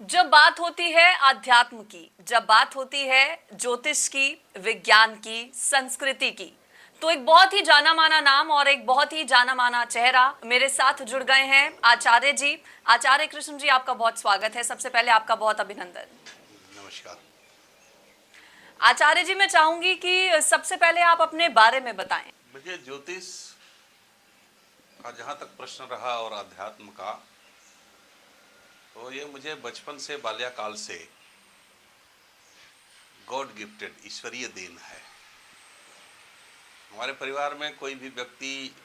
जब बात होती है आध्यात्म की, जब बात होती है ज्योतिष की, विज्ञान की, संस्कृति की, तो एक बहुत ही जाना माना नाम और एक बहुत ही जाना माना चेहरा मेरे साथ जुड़ गए हैं, आचार्य जी। आचार्य कृष्ण जी, आपका बहुत स्वागत है। सबसे पहले आपका बहुत अभिनंदन। नमस्कार। आचार्य जी, मैं चाहूंगी कि सबसे पहले आप अपने बारे में बताएं। देखिए, ज्योतिष का जहाँ तक प्रश्न रहा और अध्यात्म का, तो ये मुझे बचपन से, बाल्यकाल से गॉड गिफ्टेड ईश्वरीय देन है। हमारे परिवार में कोई भी व्यक्ति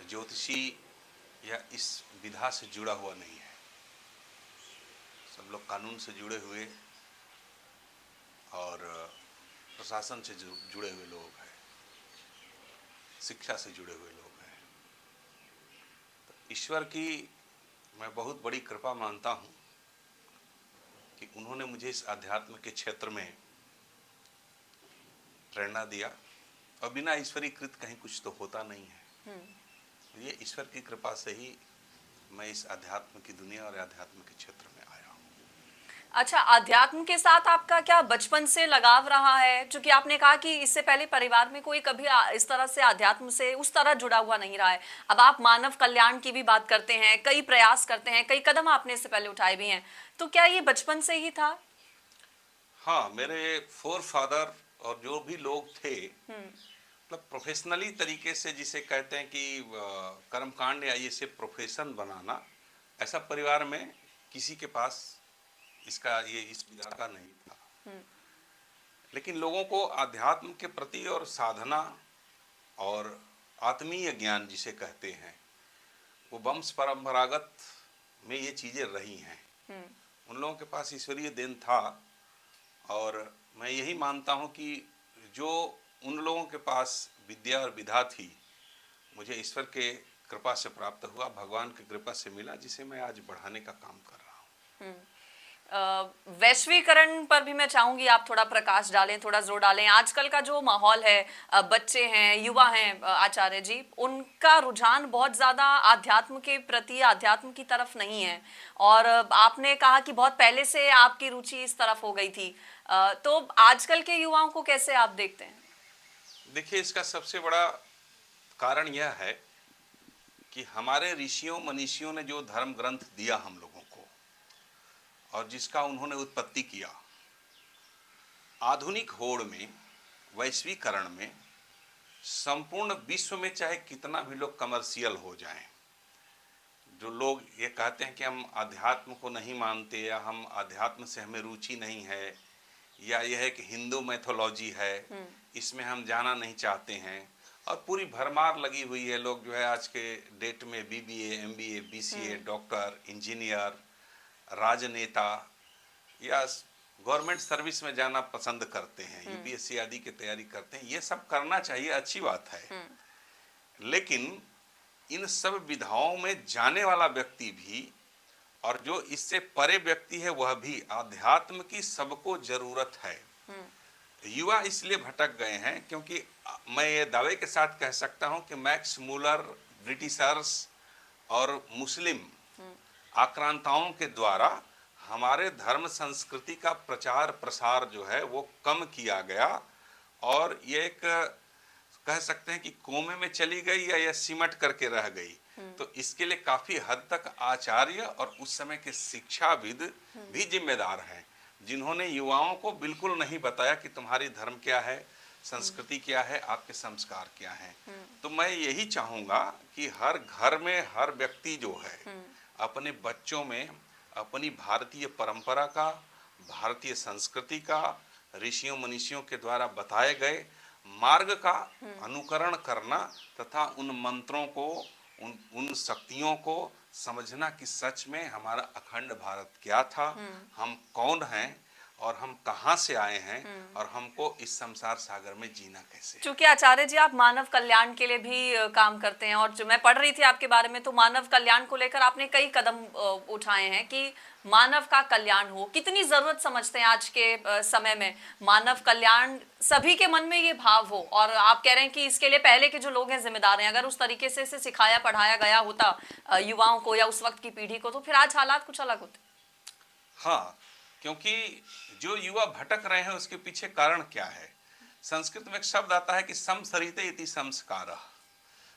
ज्योतिषी या इस विधा से जुड़ा हुआ नहीं है। सब लोग कानून से जुड़े हुए और प्रशासन से जुड़े हुए लोग हैं, शिक्षा से जुड़े हुए लोग हैं। तो ईश्वर की मैं बहुत बड़ी कृपा मानता हूँ कि उन्होंने मुझे इस अध्यात्म के क्षेत्र में प्रेरणा दिया, और बिना ईश्वरी कृत कहीं कुछ तो होता नहीं है। ये ईश्वर की कृपा से ही मैं इस अध्यात्म की दुनिया और अध्यात्म के क्षेत्र में आया हूँ। अच्छा, अध्यात्म के साथ आपका क्या बचपन से लगाव रहा है? क्योंकि आपने कहा कि इससे पहले परिवार में कोई कभी इस तरह से अध्यात्म से उस तरह जुड़ा हुआ नहीं रहा है। अब आप मानव कल्याण की भी बात करते हैं, कई प्रयास करते हैं, कई कदम आपने इससे पहले उठाए भी हैं, तो क्या ये बचपन से ही था? हाँ, मेरे फोर फादर और जो भी लोग थे, मतलब प्रोफेशनली तरीके से, जिसे कहते हैं कि कर्मकांड या ये से प्रोफेशन बनाना, ऐसा परिवार में किसी के पास इसका ये इस विधा का नहीं था। लेकिन लोगों को आध्यात्म के प्रति और साधना और आत्मीय ज्ञान जिसे कहते हैं, वो वंश परंपरागत में ये चीज़ें रही हैं। उन लोगों के पास ईश्वरीय देन था, और मैं यही मानता हूँ कि जो उन लोगों के पास विद्या और विधा थी, मुझे ईश्वर के कृपा से प्राप्त हुआ, भगवान की कृपा से मिला, जिसे मैं आज बढ़ाने का काम कर रहा हूँ। वैश्वीकरण पर भी मैं चाहूंगी आप थोड़ा प्रकाश डालें, थोड़ा जोर डालें। आजकल का जो माहौल है, बच्चे हैं, युवा हैं, आचार्य जी, उनका रुझान बहुत ज्यादा आध्यात्म के प्रति, आध्यात्म की तरफ नहीं है। और आपने कहा कि बहुत पहले से आपकी रुचि इस तरफ हो गई थी। तो आजकल के युवाओं को कैसे आप देखते हैं? देखिए, इसका सबसे बड़ा कारण यह है कि हमारे ऋषियों मनीषियों ने जो धर्म ग्रंथ दिया हम लोगों को, और जिसका उन्होंने उत्पत्ति किया, आधुनिक होड़ में, वैश्वीकरण में, संपूर्ण विश्व में चाहे कितना भी लोग कमर्शियल हो जाएं, जो लोग ये कहते हैं कि हम अध्यात्म को नहीं मानते, या हम अध्यात्म से हमें रुचि नहीं है, या यह है कि हिंदू मैथोलॉजी है, इसमें हम जाना नहीं चाहते हैं, और पूरी भरमार लगी हुई है। लोग जो है आज के डेट में BBA, MBA, BCA, doctor, engineer, राजनेता या गवर्नमेंट सर्विस में जाना पसंद करते हैं, यूपीएससी आदि की तैयारी करते हैं। ये सब करना चाहिए, अच्छी बात है। लेकिन इन सब विधाओं में जाने वाला व्यक्ति भी, और जो इससे परे व्यक्ति है, वह भी, अध्यात्म की सबको जरूरत है। युवा इसलिए भटक गए हैं क्योंकि मैं ये दावे के साथ कह सकता हूं कि मैक्स मूलर, ब्रिटिशर्स और मुस्लिम आक्रांताओं के द्वारा हमारे धर्म संस्कृति का प्रचार प्रसार जो है वो कम किया गया, और ये एक कह सकते हैं कि कोमे में चली गई, या यह सिमट करके रह गई। तो इसके लिए काफी हद तक आचार्य और उस समय के शिक्षाविद भी जिम्मेदार हैं, जिन्होंने युवाओं को बिल्कुल नहीं बताया कि तुम्हारी धर्म क्या है, संस्कृति क्या है, आपके संस्कार क्या हैं। तो मैं यही चाहूंगा कि हर घर में हर व्यक्ति जो है अपने बच्चों में अपनी भारतीय परंपरा का, भारतीय संस्कृति का, ऋषियों मनीषियों के द्वारा बताए गए मार्ग का अनुकरण करना, तथा उन मंत्रों को, उन शक्तियों को समझना कि सच में हमारा अखंड भारत क्या था, हम कौन हैं, और हम कहां से आए हैं, और हमको इस संसार सागर में जीना कैसे है। चूंकि आचार्य जी आप मानव कल्याण के लिए भी काम करते हैं, और जो मैं पढ़ रही थी आपके बारे में, तो मानव कल्याण को लेकर आपने कई कदम उठाए हैं कि मानव का कल्याण हो। कितनी जरूरत समझते हैं आज के समय में मानव कल्याण, सभी के मन में ये भाव हो? और आप कह रहे हैं कि इसके लिए पहले के जो लोग हैं जिम्मेदार हैं। अगर उस तरीके से सिखाया पढ़ाया गया होता युवाओं को या उस वक्त की पीढ़ी को, तो फिर आज हालात कुछ अलग होते। हाँ, क्योंकि जो युवा भटक रहे हैं उसके पीछे कारण क्या है? संस्कृत में एक शब्द आता है कि संसरिते इति संस्कारः।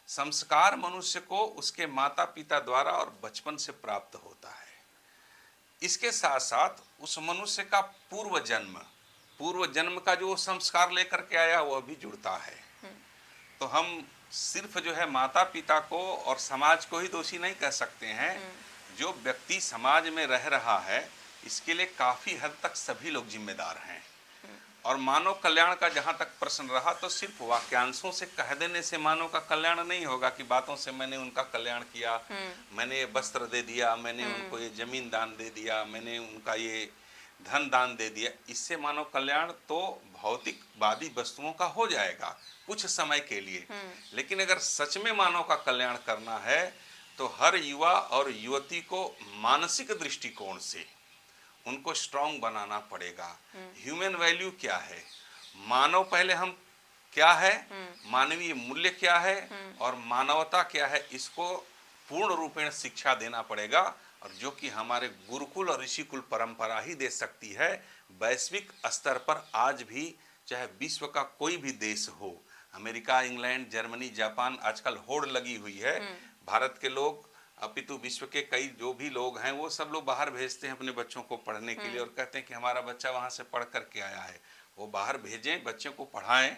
संस्कार मनुष्य को उसके माता पिता द्वारा और बचपन से प्राप्त होता है। इसके साथ साथ उस मनुष्य का पूर्व जन्म का जो संस्कार लेकर के आया वह भी जुड़ता है। तो हम सिर्फ जो है माता पिता को और समाज को ही दोषी नहीं कह सकते हैं। जो व्यक्ति समाज में रह रहा है इसके लिए काफी हद तक सभी लोग जिम्मेदार हैं। और मानव कल्याण का जहां तक प्रश्न रहा तो सिर्फ वाक्यांशों से कह देने से मानव का कल्याण नहीं होगा कि बातों से मैंने उनका कल्याण किया, मैंने ये वस्त्र दे दिया, मैंने उनको ये जमीन दान दे दिया, मैंने उनका ये धन दान दे दिया। इससे मानव कल्याण तो भौतिकवादी वस्तुओं का हो जाएगा कुछ समय के लिए, लेकिन अगर सच में मानव का कल्याण करना है तो हर युवा और युवती को मानसिक दृष्टिकोण से उनको स्ट्रांग बनाना पड़ेगा। ह्यूमन वैल्यू क्या है, मानव पहले हम क्या है, मानवीय मूल्य क्या है और मानवता क्या है, इसको पूर्ण रूपेण शिक्षा देना पड़ेगा। और जो कि हमारे गुरुकुल और ऋषिकुल परंपरा ही दे सकती है। वैश्विक स्तर पर आज भी चाहे विश्व का कोई भी देश हो, अमेरिका, इंग्लैंड, जर्मनी, जापान, आजकल होड़ लगी हुई है। भारत के लोग अपितु विश्व के कई जो भी लोग हैं वो सब लोग बाहर भेजते हैं अपने बच्चों को पढ़ने के लिए और कहते हैं कि हमारा बच्चा वहाँ से पढ़ करके आया है। वो बाहर भेजें, बच्चों को पढ़ाएं,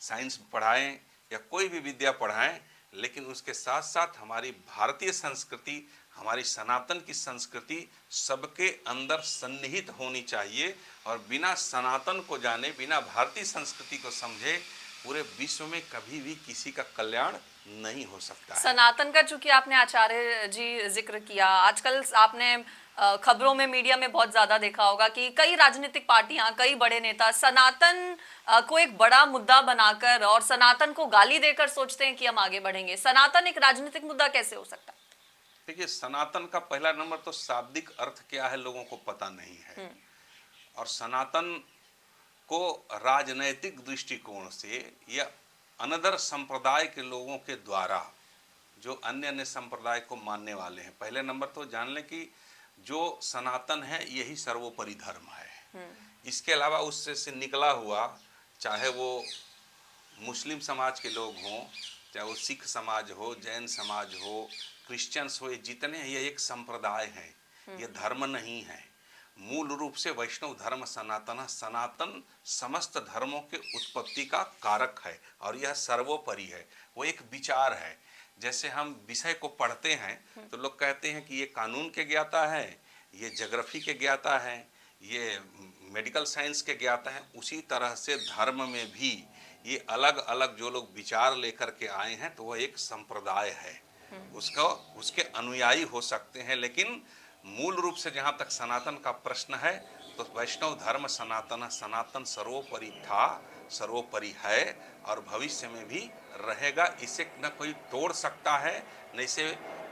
साइंस पढ़ाएं या कोई भी विद्या पढ़ाएं, लेकिन उसके साथ साथ हमारी भारतीय संस्कृति, हमारी सनातन की संस्कृति सबके अंदर सन्निहित होनी चाहिए। और बिना सनातन को जाने, बिना भारतीय संस्कृति को समझे पूरे विश्व में कभी भी किसी का कल्याण नहीं हो सकता है। सनातन का चूंकि आपने आचार्य जी जिक्र किया, आजकल आपने खबरों में, मीडिया में बहुत ज्यादा देखा होगा कि कई राजनीतिक पार्टियां, कई बड़े नेता सनातन को एक बड़ा मुद्दा बनाकर और सनातन को गाली देकर सोचते हैं कि हम आगे बढ़ेंगे। सनातन एक राजनीतिक मुद्दा कैसे हो सकता है? देखिए, सनातन का पहला नंबर तो शाब्दिक अर्थ क्या है लोगों को पता नहीं है। और सनातन को राजनैतिक दृष्टिकोण से या अनदर संप्रदाय के लोगों के द्वारा, जो अन्य अन्य संप्रदाय को मानने वाले हैं, पहले नंबर तो जान लें कि जो सनातन है यही सर्वोपरि धर्म है। इसके अलावा उससे से निकला हुआ, चाहे वो मुस्लिम समाज के लोग हों, चाहे वो सिख समाज हो, जैन समाज हो, क्रिश्चियंस हो, ये जितने ये एक संप्रदाय हैं, ये धर्म नहीं है। मूल रूप से वैष्णव धर्म सनातन समस्त धर्मों के उत्पत्ति का कारक है और यह सर्वोपरि है। वो एक विचार है। जैसे हम विषय को पढ़ते हैं तो लोग कहते हैं कि ये कानून के ज्ञाता है, ये ज्योग्राफी के ज्ञाता है, ये मेडिकल साइंस के ज्ञाता है। उसी तरह से धर्म में भी ये अलग अलग जो लोग विचार लेकर के आए हैं तो वह एक संप्रदाय है, उसके अनुयायी हो सकते हैं। लेकिन मूल रूप से जहाँ तक सनातन का प्रश्न है तो वैष्णव धर्म सनातन सर्वोपरि था, सर्वोपरि है और भविष्य में भी रहेगा। इसे न कोई तोड़ सकता है, न इसे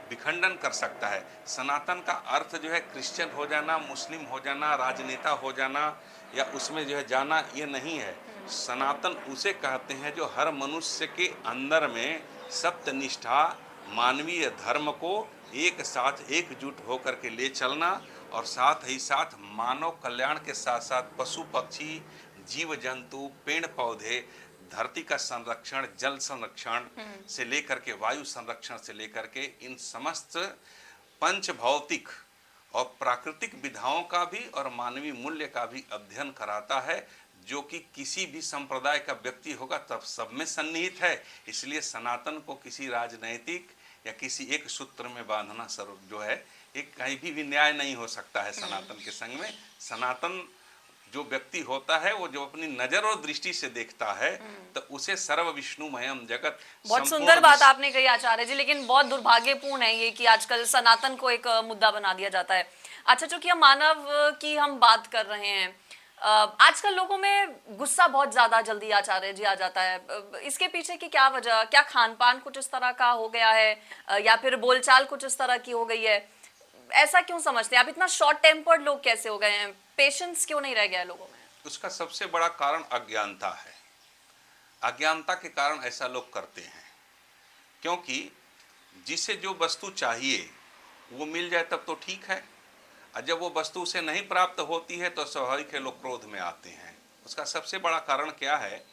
विखंडन कर सकता है। सनातन का अर्थ जो है क्रिश्चियन हो जाना, मुस्लिम हो जाना, राजनेता हो जाना या उसमें जो है जाना, ये नहीं है। सनातन उसे कहते हैं जो हर मनुष्य के अंदर में सत्यनिष्ठा, मानवीय धर्म को एक साथ एकजुट होकर के ले चलना और साथ ही साथ मानव कल्याण के साथ साथ पशु पक्षी, जीव जंतु, पेड़ पौधे, धरती का संरक्षण, जल संरक्षण से लेकर के वायु संरक्षण से लेकर के इन समस्त पंच भौतिक और प्राकृतिक विधाओं का भी और मानवीय मूल्य का भी अध्ययन कराता है, जो कि किसी भी संप्रदाय का व्यक्ति होगा तब सब में सन्निहित है। इसलिए सनातन को किसी राजनैतिक या किसी एक सूत्र में बांधना जो है एक कहीं भी न्याय नहीं हो सकता है। सनातन के संग में सनातन जो व्यक्ति होता है वो जो अपनी नजर और दृष्टि से देखता है तो उसे सर्व विष्णुमयम जगत। बहुत सुंदर बात आपने कही आचार्य जी, लेकिन बहुत दुर्भाग्यपूर्ण है ये कि आजकल सनातन को एक मुद्दा बना दिया जाता है। अच्छा, चूंकि हम मानव की हम बात कर रहे हैं, आजकल लोगों में गुस्सा बहुत ज्यादा जल्दी आचार्य जी आ जाता है। इसके पीछे की क्या वजह, क्या खान पान कुछ इस तरह का हो गया है या फिर बोलचाल कुछ इस तरह की हो गई है? ऐसा क्यों समझते हैं आप? इतना शॉर्ट टेम्पर्ड लोग कैसे हो गए हैं? पेशेंस क्यों नहीं रह गया लोगों में? उसका सबसे बड़ा कारण अज्ञानता है। अज्ञानता के कारण ऐसा लोग करते हैं, क्योंकि जिसे जो वस्तु चाहिए वो मिल जाए तब तो ठीक है। और जब वो वस्तु उसे नहीं प्राप्त होती है तो स्वाभाविक है लोग क्रोध में आते हैं। उसका सबसे बड़ा कारण क्या है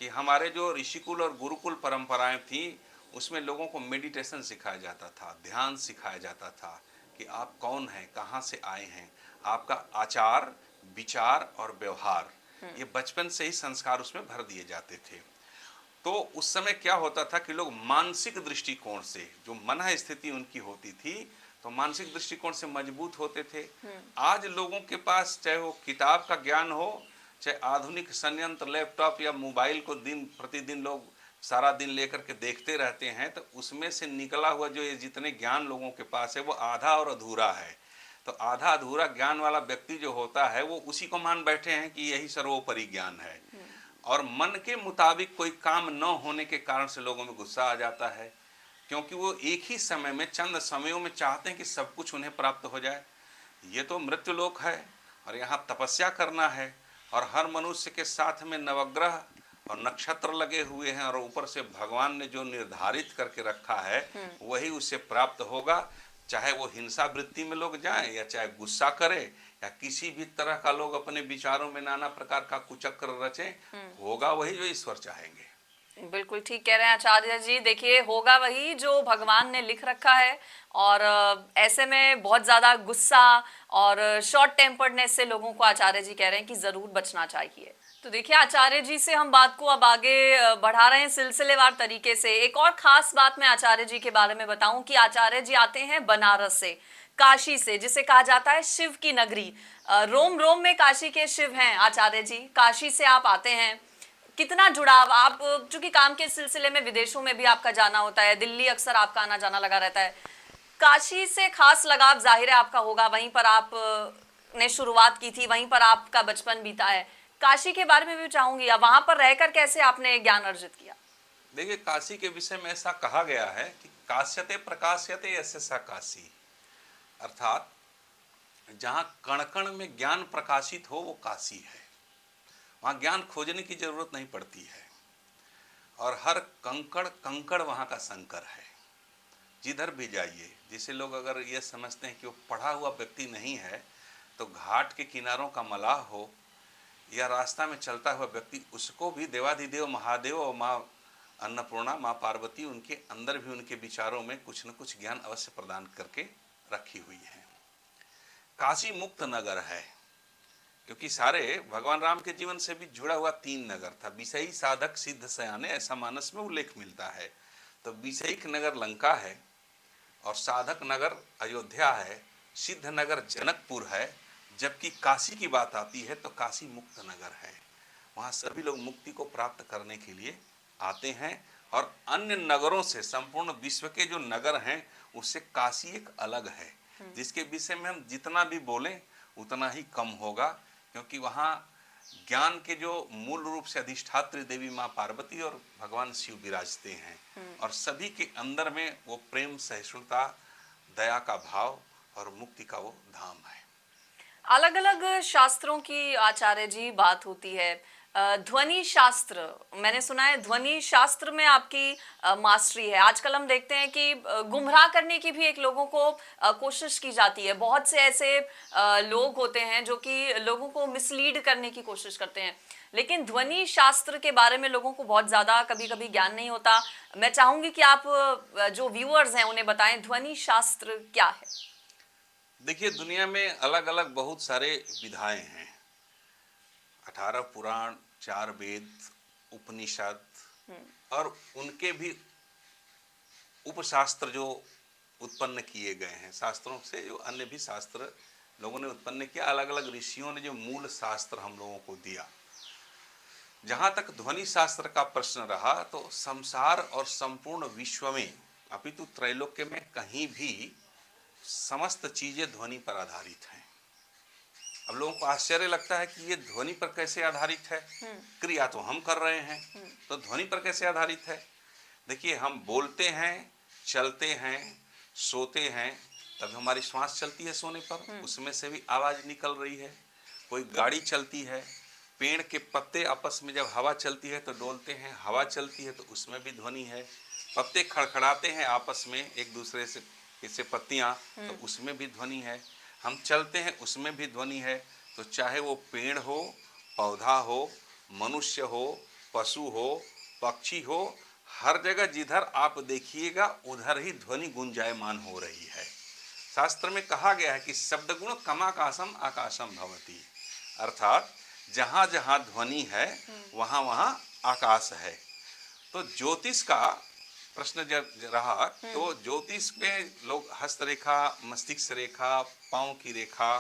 कि हमारे जो ऋषिकुल और गुरुकुल परंपराएं थी उसमें लोगों को मेडिटेशन सिखाया जाता था, ध्यान सिखाया जाता था कि आप कौन हैं, कहाँ से आए हैं, आपका आचार विचार और व्यवहार, ये बचपन से ही संस्कार उसमें भर दिए जाते थे। तो उस समय क्या होता था कि लोग मानसिक दृष्टिकोण से, जो मन स्थिति उनकी होती थी, तो मानसिक दृष्टिकोण से मजबूत होते थे। आज लोगों के पास चाहे वो किताब का ज्ञान हो, चाहे आधुनिक संयंत्र लैपटॉप या मोबाइल को दिन प्रतिदिन लोग सारा दिन लेकर के देखते रहते हैं, तो उसमें से निकला हुआ जो ये जितने ज्ञान लोगों के पास है वो आधा और अधूरा है। तो आधा अधूरा ज्ञान वाला व्यक्ति जो होता है वो उसी को मान बैठे हैं कि यही सर्वोपरि ज्ञान है, और मन के मुताबिक कोई काम न होने के कारण से लोगों में गुस्सा आ जाता है, क्योंकि वो एक ही समय में चंद समयों में चाहते हैं कि सब कुछ उन्हें प्राप्त हो जाए। ये तो मृत्यु लोक है और यहाँ तपस्या करना है, और हर मनुष्य के साथ में नवग्रह और नक्षत्र लगे हुए हैं, और ऊपर से भगवान ने जो निर्धारित करके रखा है वही उसे प्राप्त होगा। चाहे वो हिंसा वृत्ति में लोग जाएं या चाहे गुस्सा करे या किसी भी तरह का लोग अपने विचारों में नाना प्रकार का कुचक्र रचें, होगा वही जो ईश्वर चाहेंगे। बिल्कुल ठीक कह रहे हैं आचार्य जी। देखिए, होगा वही जो भगवान ने लिख रखा है, और ऐसे में बहुत ज्यादा गुस्सा और शॉर्ट टेम्पर्डनेस से लोगों को आचार्य जी कह रहे हैं कि जरूर बचना चाहिए। तो देखिए, आचार्य जी से हम बात को अब आगे बढ़ा रहे हैं सिलसिलेवार तरीके से। एक और खास बात मैं आचार्य जी के बारे में बताऊं कि आचार्य जी आते हैं बनारस से, काशी से, जिसे कहा जाता है शिव की नगरी। रोम रोम में काशी के शिव हैं आचार्य जी। काशी से आप आते हैं, कितना जुड़ाव, आप चूंकि काम के सिलसिले में विदेशों में भी आपका जाना होता है, दिल्ली अक्सर आपका आना जाना लगा रहता है, काशी से खास लगाव जाहिर है आपका होगा, वहीं पर आप ने शुरुआत की थी, वहीं पर आपका बचपन बीता है। काशी के बारे में भी चाहूंगी, या वहां पर रहकर कैसे आपने ज्ञान अर्जित किया? देखिए, काशी के विषय में ऐसा कहा गया है कि काश्यते प्रकाश्यते यस्य स काशी, अर्थात जहाँ कण कण में ज्ञान प्रकाशित हो वो काशी है। वहाँ ज्ञान खोजने की जरूरत नहीं पड़ती है, और हर कंकड़ कंकड़ वहाँ का शंकर है। जिधर भी जाइए, जिसे लोग अगर ये समझते हैं कि वो पढ़ा हुआ व्यक्ति नहीं है, तो घाट के किनारों का मलाह हो या रास्ता में चलता हुआ व्यक्ति, उसको भी देवाधिदेव महादेव और माँ अन्नपूर्णा, माँ पार्वती, उनके अंदर भी उनके विचारों में कुछ न कुछ ज्ञान अवश्य प्रदान करके रखी हुई है। काशी मुक्त नगर है, क्योंकि सारे भगवान राम के जीवन से भी जुड़ा हुआ 3 नगर था। विषयी साधक सिद्ध सयाने, ऐसा मानस में उल्लेख मिलता है। तो विषयिक नगर लंका है, और साधक नगर अयोध्या है, सिद्ध नगर जनकपुर है। जबकि काशी की बात आती है तो काशी मुक्त नगर है। वहाँ सभी लोग मुक्ति को प्राप्त करने के लिए आते हैं, और अन्य नगरों से, संपूर्ण विश्व के जो नगर हैं उससे काशी एक अलग है, जिसके विषय में हम जितना भी बोलें उतना ही कम होगा, क्योंकि वहाँ ज्ञान के जो मूल रूप से अधिष्ठात्री देवी माँ पार्वती और भगवान शिव विराजते हैं, और सभी के अंदर में वो प्रेम, सहिष्णुता, दया का भाव और मुक्ति का वो धाम है। अलग अलग शास्त्रों की आचार्य जी बात होती है। ध्वनि शास्त्र, मैंने सुना है ध्वनि शास्त्र में आपकी मास्टरी है। आजकल हम देखते हैं कि गुमराह करने की भी एक लोगों को कोशिश की जाती है। बहुत से ऐसे लोग होते हैं जो कि लोगों को मिसलीड करने की कोशिश करते हैं, लेकिन ध्वनि शास्त्र के बारे में लोगों को बहुत ज्यादा कभी कभी ज्ञान नहीं होता। मैं चाहूंगी कि आप जो व्यूअर्स हैं उन्हें बताएं ध्वनि शास्त्र क्या है। देखिए, दुनिया में अलग अलग बहुत सारे विधाएं हैं। 18 पुराण, 4 वेद, उपनिषद, और उनके भी उपशास्त्र जो उत्पन्न किए गए हैं। शास्त्रों से जो अन्य भी शास्त्र लोगों ने उत्पन्न किया, अलग अलग ऋषियों ने जो मूल शास्त्र हम लोगों को दिया। जहाँ तक ध्वनि शास्त्र का प्रश्न रहा, तो संसार और संपूर्ण विश्व में, अपितु त्रैलोक्य में कहीं भी समस्त चीजें ध्वनि पर आधारित हैं। अब लोगों को आश्चर्य लगता है कि ये ध्वनि पर कैसे आधारित है, क्रिया तो हम कर रहे हैं, तो ध्वनि पर कैसे आधारित है। देखिए, हम बोलते हैं, चलते हैं, सोते हैं, तब हमारी श्वास चलती है सोने पर, उसमें से भी आवाज निकल रही है। कोई गाड़ी चलती है, पेड़ के पत्ते आपस में जब हवा चलती है तो डोलते हैं, हवा चलती है तो उसमें भी ध्वनि है। पत्ते खड़खड़ाते हैं आपस में एक दूसरे से, इससे पत्तियां, तो उसमें भी ध्वनि है। हम चलते हैं उसमें भी ध्वनि है। तो चाहे वो पेड़ हो, पौधा हो, मनुष्य हो, पशु हो, पक्षी हो, हर जगह जिधर आप देखिएगा उधर ही ध्वनि गुंजायमान हो रही है। शास्त्र में कहा गया है कि शब्द गुण कमाकाशम आकाशम भवति, अर्थात जहाँ जहाँ ध्वनि है वहाँ वहाँ आकाश है। तो ज्योतिष का प्रश्न जब रहा तो ज्योतिष में लोग हस्तरेखा, मस्तिष्क रेखा, पाँव की रेखा,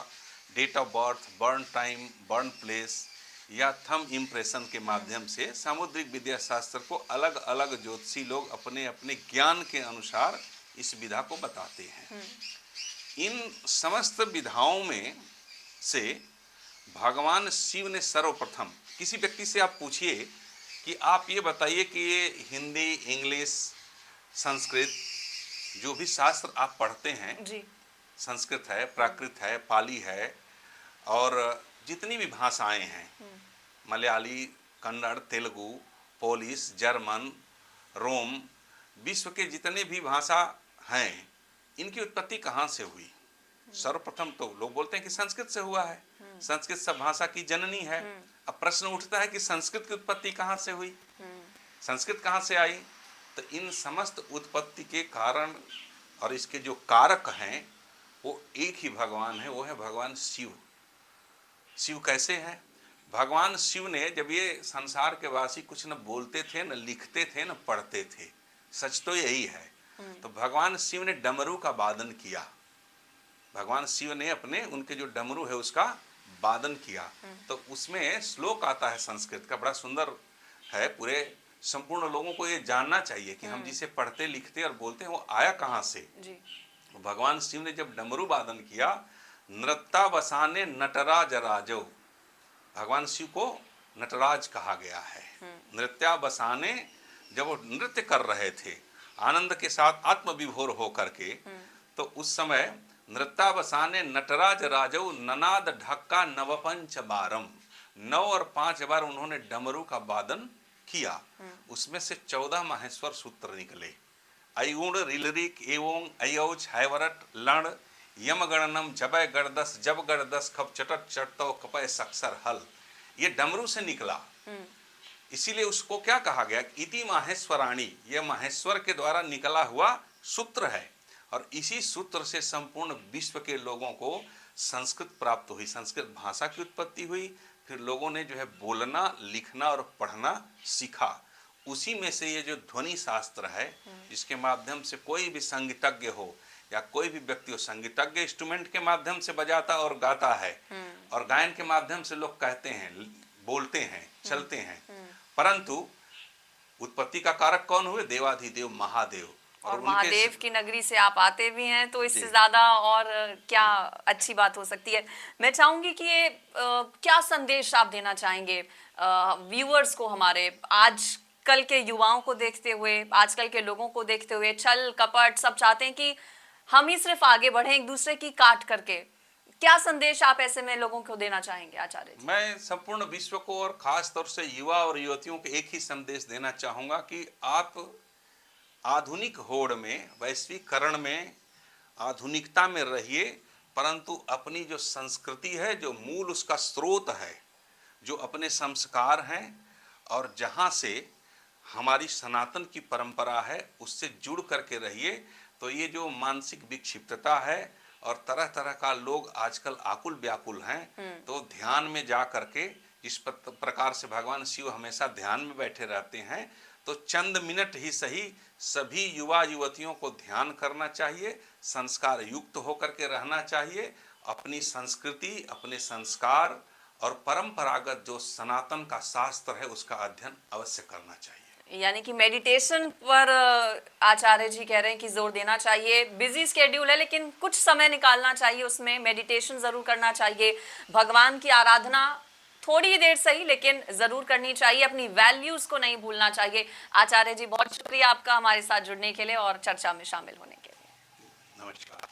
date of birth, birth time, birth place या थंब इम्प्रेशन के माध्यम से सामुद्रिक विद्या शास्त्र को अलग अलग ज्योतिषी लोग अपने अपने ज्ञान के अनुसार इस विधा को बताते हैं। इन समस्त विधाओं में से भगवान शिव ने सर्वप्रथम, किसी व्यक्ति से आप पूछिए कि आप ये बताइए कि ये हिंदी, इंग्लिश, संस्कृत जो भी शास्त्र आप पढ़ते हैं जी। संस्कृत है, प्राकृत है, पाली है और जितनी भी भाषाएं हैं, मलयाली, कन्नड़, तेलुगु, पोलिश, जर्मन, रोम, विश्व के जितने भी भाषा हैं इनकी उत्पत्ति कहाँ से हुई? सर्वप्रथम तो लोग बोलते हैं कि संस्कृत से हुआ है, संस्कृत सब भाषा की जननी है। अब प्रश्न उठता है कि संस्कृत की उत्पत्ति कहाँ से हुई, संस्कृत कहाँ से आई? तो इन समस्त उत्पत्ति के कारण और इसके जो कारक हैं वो एक ही भगवान है, वो है भगवान शिव। शिव कैसे हैं? भगवान शिव ने जब ये संसार के वासी कुछ न बोलते थे, न लिखते थे, न पढ़ते थे, सच तो यही है, तो भगवान शिव ने डमरू का वादन किया। भगवान शिव ने अपने उनके जो डमरू है उसका वादन किया। तो उसमें श्लोक आता है संस्कृत का, बड़ा सुंदर है। पूरे संपूर्ण लोगों को ये जानना चाहिए कि हम जिसे पढ़ते, लिखते और बोलते हैं वो आया कहाँ से जी। भगवान शिव ने जब डमरू वादन किया, नृत्यावसाने नटराज राजो, भगवान शिव को नटराज कहा गया है। नृत्यावसाने, जब वो नृत्य कर रहे थे आनंद के साथ आत्मविभोर हो करके, तो उस समय नृत्यावसाने नटराज राजो ननाद ढक्का नवपंच बारम, 9 और 5 बार उन्होंने डमरू का वादन किया। उसमें से 14 माहेश्वर सूत्र निकले। अयुण रिलरिक एवं अयोज हैवरट लण यम गणनम जबय गणदस जब गणदस खप चटट चटतो कपय सक्सर हल, ये डमरू से निकला। इसीलिए उसको क्या कहा गया? इति माहेश्वराणी, यह माहेश्वर के द्वारा निकला हुआ सूत्र है। और इसी सूत्र से संपूर्ण विश्व के लोगों को संस्कृत प्राप्त हुई, संस्कृत भाषा की उत्पत्ति हुई। फिर लोगों ने जो है बोलना, लिखना और पढ़ना सीखा। उसी में से ये जो ध्वनि शास्त्र है, जिसके माध्यम से कोई भी संगीतज्ञ हो या कोई भी व्यक्ति हो, संगीतज्ञ इंस्ट्रूमेंट के माध्यम से बजाता और गाता है, और गायन के माध्यम से लोग कहते हैं, बोलते हैं, चलते हैं, परंतु उत्पत्ति का कारक कौन हुए? देवाधिदेव महादेव। और महादेव की नगरी से आप आते भी हैं, तो इससे ज्यादा और क्या अच्छी बात हो सकती है। मैं चाहूंगी कि ये क्या संदेश आप देना चाहेंगे व्यूअर्स को, हमारे आजकल के युवाओं को देखते हुए, आजकल के लोगों को देखते हुए, छल कपट सब चाहते हैं कि हम ही सिर्फ आगे बढ़ें एक दूसरे की काट करके। क्या संदेश आप ऐसे में लोगों को देना चाहेंगे आचार्य जी? मैं संपूर्ण विश्व को और खास तौर से युवा और युवतियों को एक ही संदेश देना चाहूंगा कि आप आधुनिक होड़ में, वैश्वीकरण में, आधुनिकता में रहिए, परंतु अपनी जो संस्कृति है, जो मूल उसका स्रोत है, जो अपने संस्कार हैं और जहाँ से हमारी सनातन की परंपरा है, उससे जुड़ करके रहिए। तो ये जो मानसिक विक्षिप्तता है और तरह तरह का लोग आजकल आकुल व्याकुल हैं, तो ध्यान में जा करके, इस प्रकार से भगवान शिव हमेशा ध्यान में बैठे रहते हैं, तो चंद मिनट ही सही सभी युवा युवतियों को ध्यान करना चाहिए, संस्कार युक्त होकर के रहना चाहिए। अपनी संस्कृति, अपने संस्कार और परंपरागत जो सनातन का शास्त्र है उसका अध्ययन अवश्य करना चाहिए। यानी कि मेडिटेशन पर आचार्य जी कह रहे हैं कि जोर देना चाहिए। बिजी स्केड्यूल है लेकिन कुछ समय निकालना चाहिए, उसमें मेडिटेशन जरूर करना चाहिए। भगवान की आराधना थोड़ी देर सही लेकिन जरूर करनी चाहिए, अपनी वैल्यूज को नहीं भूलना चाहिए। आचार्य जी बहुत शुक्रिया आपका हमारे साथ जुड़ने के लिए और चर्चा में शामिल होने के लिए। नमस्कार।